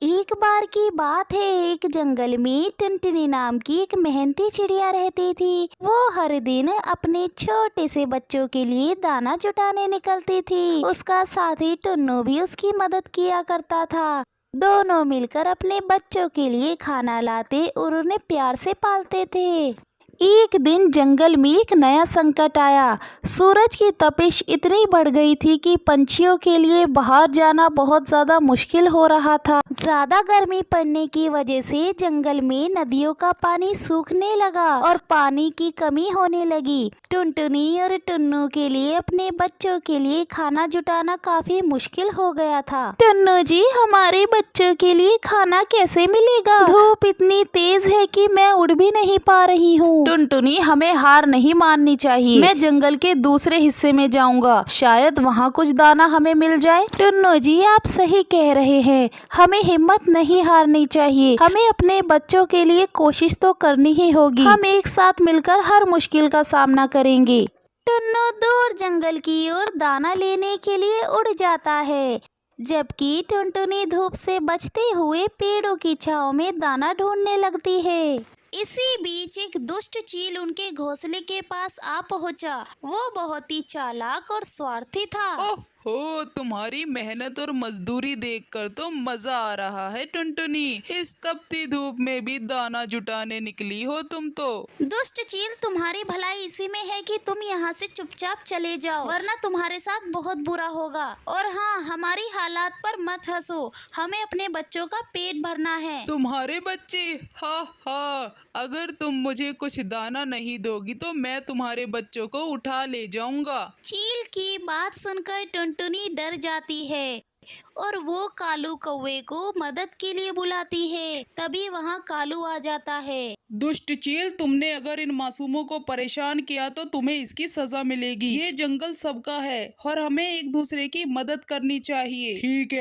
एक बार की बात है, एक जंगल में टुनटुनी नाम की एक मेहनती चिड़िया रहती थी। वो हर दिन अपने छोटे से बच्चों के लिए दाना जुटाने निकलती थी। उसका साथी टुन्नू भी उसकी मदद किया करता था। दोनों मिलकर अपने बच्चों के लिए खाना लाते और उन्हें प्यार से पालते थे। एक दिन जंगल में एक नया संकट आया। सूरज की तपिश इतनी बढ़ गई थी कि पंछियों के लिए बाहर जाना बहुत ज्यादा मुश्किल हो रहा था। ज्यादा गर्मी पड़ने की वजह से जंगल में नदियों का पानी सूखने लगा और पानी की कमी होने लगी। टुनटुनी और टुन्नू के लिए अपने बच्चों के लिए खाना जुटाना काफी मुश्किल हो गया था। टुन्नू जी, हमारे बच्चों के लिए खाना कैसे मिलेगा? धूप इतनी तेज है कि मैं उड़ भी नहीं पा रही हूँ। टुनटुनी, हमें हार नहीं माननी चाहिए। मैं जंगल के दूसरे हिस्से में जाऊंगा, शायद वहाँ कुछ दाना हमें मिल जाए। टुन्नू जी, आप सही कह रहे हैं, हमें हिम्मत नहीं हारनी चाहिए। हमें अपने बच्चों के लिए कोशिश तो करनी ही होगी। हम एक साथ मिलकर हर मुश्किल का सामना करेंगे। टुन्नू दूर जंगल की ओर दाना लेने के लिए उड़ जाता है, जबकि टुनटुनी धूप से बचते हुए पेड़ों की छांव में दाना ढूंढने लगती है। इसी बीच एक दुष्ट चील उनके घोंसले के पास आ पहुंचा। वो बहुत ही चालाक और स्वार्थी था। ओहो, तुम्हारी मेहनत और मजदूरी देखकर तो मजा आ रहा है टुनटुनी। इस तपती धूप में भी दाना जुटाने निकली हो तुम तो। दुष्ट चील, तुम्हारी भलाई इसी में है कि तुम यहाँ से चुपचाप चले जाओ, वरना तुम्हारे साथ बहुत बुरा होगा। और हाँ, हमारी हालात पर मत हंसो, हमें अपने बच्चों का पेट भरना है। तुम्हारे बच्चे? हा हा, अगर तुम मुझे कुछ दाना नहीं दोगी तो मैं तुम्हारे बच्चों को उठा ले जाऊंगा। चील की बात सुनकर टुनटुनी डर जाती है और वो कालू कौवे को मदद के लिए बुलाती है। तभी वहाँ कालू आ जाता है। दुष्ट चील, तुमने अगर इन मासूमों को परेशान किया तो तुम्हें इसकी सजा मिलेगी। ये जंगल सबका है और हमें एक दूसरे की मदद करनी चाहिए।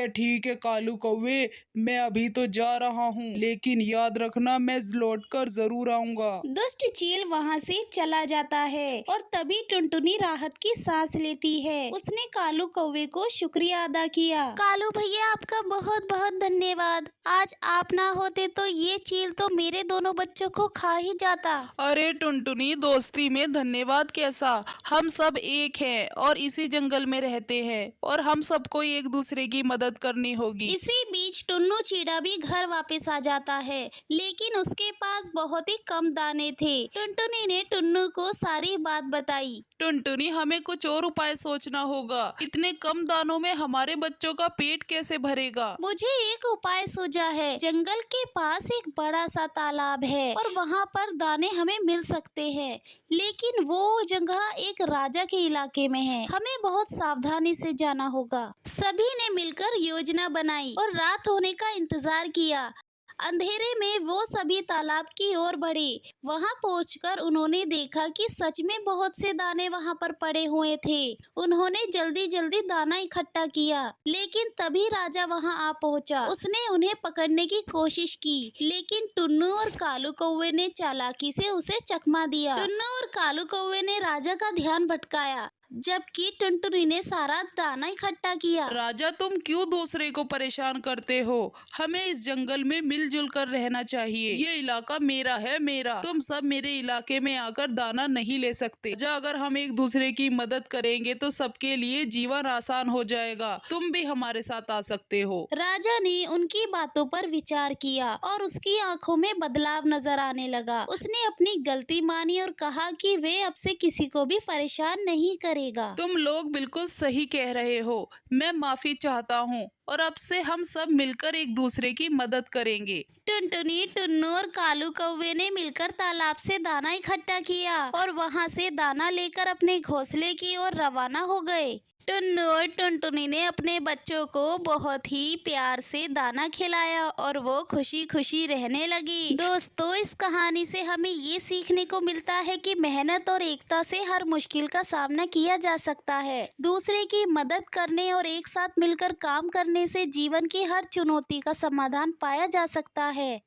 ठीक है कालू कौवे, मैं अभी तो जा रहा हूँ, लेकिन याद रखना मैं लौट कर जरूर आऊंगा। दुष्ट चील वहाँ से चला जाता है और तभी टुनटुनी राहत की सांस लेती है। उसने कालू कौवे को शुक्रिया अदा किया। कालू भैया, आपका बहुत बहुत धन्यवाद। आज आप ना होते तो ये चील तो मेरे दोनों बच्चों को खा ही जाता। अरे टुनटुनी, दोस्ती में धन्यवाद कैसा? हम सब एक हैं और इसी जंगल में रहते हैं और हम सबको एक दूसरे की मदद करनी होगी। इसी बीच टुन्नू चीड़ा भी घर वापस आ जाता है, लेकिन उसके पास बहुत ही कम दाने थे। टुनटुनी ने टुन्नू को सारी बात बताई। टुनटुनी, हमें कुछ और उपाय सोचना होगा। इतने कम दानों में हमारे बच्चों का पेट कैसे भरेगा? मुझे एक उपाय सूझा है। जंगल के पास एक बड़ा सा तालाब है और वहाँ पर दाने हमें मिल सकते हैं, लेकिन वो जगह एक राजा के इलाके में है। हमें बहुत सावधानी से जाना होगा। सभी ने मिलकर योजना बनाई और रात होने का इंतजार किया। अंधेरे में वो सभी तालाब की ओर बढ़े। वहां पहुंचकर उन्होंने देखा कि सच में बहुत से दाने वहां पर पड़े हुए थे। उन्होंने जल्दी जल्दी दाना इकट्ठा किया, लेकिन तभी राजा वहां आ पहुंचा। उसने उन्हें पकड़ने की कोशिश की, लेकिन टुन्नू और कालू कौवे ने चालाकी से उसे चकमा दिया। टुन्नू और कालू कौवे ने राजा का ध्यान भटकाया, जबकि टुनटुनी ने सारा दाना इकट्ठा किया। राजा, तुम क्यों दूसरे को परेशान करते हो? हमें इस जंगल में मिलजुल कर रहना चाहिए। ये इलाका मेरा है, मेरा। तुम सब मेरे इलाके में आकर दाना नहीं ले सकते। राजा, अगर हम एक दूसरे की मदद करेंगे तो सबके लिए जीवन आसान हो जाएगा। तुम भी हमारे साथ आ सकते हो। राजा ने उनकी बातों पर विचार किया और उसकी आंखों में बदलाव नजर आने लगा। उसने अपनी गलती मानी और कहा कि वे अब से किसी को भी परेशान नहीं करेगा। तुम लोग बिल्कुल सही कह रहे हो। मैं माफी चाहता हूँ और अब से हम सब मिलकर एक दूसरे की मदद करेंगे। टुनटुनी, टुन्नू और कालू कौवे ने मिलकर तालाब से दाना इकट्ठा किया और वहां से दाना लेकर अपने घोंसले की ओर रवाना हो गए। टुन्नू और टुनटुनी ने अपने बच्चों को बहुत ही प्यार से दाना खिलाया और वो खुशी खुशी रहने लगी। दोस्तों, इस कहानी से हमें ये सीखने को मिलता है कि मेहनत और एकता से हर मुश्किल का सामना किया जा सकता है। दूसरे की मदद करने और एक साथ मिलकर काम करने से जीवन की हर चुनौती का समाधान पाया जा सकता है।